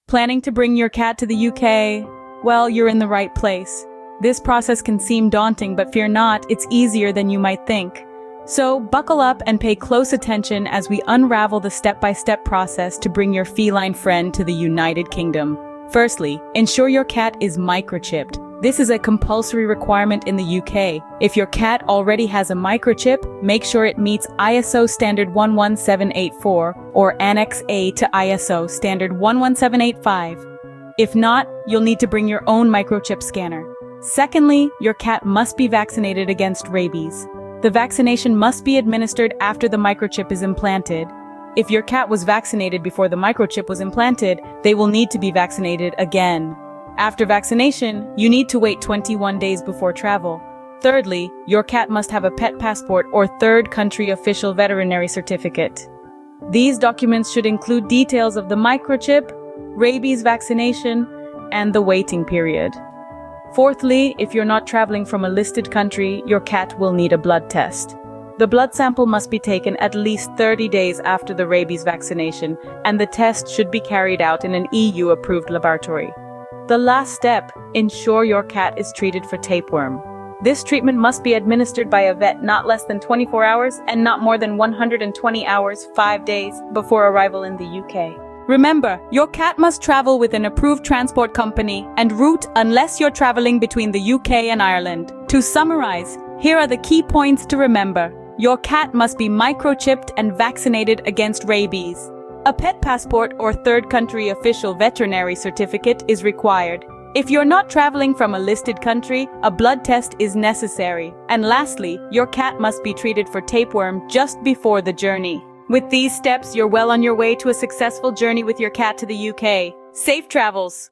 Planning to bring your cat to the UK? Well, you're in the right place. This process can seem daunting, but fear not, it's easier than you might think. So, buckle up and pay close attention as we unravel the step-by-step process to bring your feline friend to the United Kingdom. Firstly, ensure your cat is microchipped. This is a compulsory requirement in the UK. If your cat already has a microchip, make sure it meets ISO standard 11784 or Annex A to ISO standard 11785. If not, you'll need to bring your own microchip scanner. Secondly, your cat must be vaccinated against rabies. The vaccination must be administered after the microchip is implanted. If your cat was vaccinated before the microchip was implanted, they will need to be vaccinated again. After vaccination, you need to wait 21 days before travel. Thirdly, your cat must have a pet passport or third country official veterinary certificate. These documents should include details of the microchip, rabies vaccination, and the waiting period. Fourthly, if you're not traveling from a listed country, your cat will need a blood test. The blood sample must be taken at least 30 days after the rabies vaccination, and the test should be carried out in an EU-approved laboratory. The last step, ensure your cat is treated for tapeworm. This treatment must be administered by a vet not less than 24 hours and not more than 120 hours, 5 days, before arrival in the UK. Remember, your cat must travel with an approved transport company and route unless you're traveling between the UK and Ireland. To summarize, here are the key points to remember. Your cat must be microchipped and vaccinated against rabies. A pet passport or third country official veterinary certificate is required. If you're not traveling from a listed country, a blood test is necessary. And lastly, your cat must be treated for tapeworm just before the journey. With these steps, you're well on your way to a successful journey with your cat to the UK. Safe travels!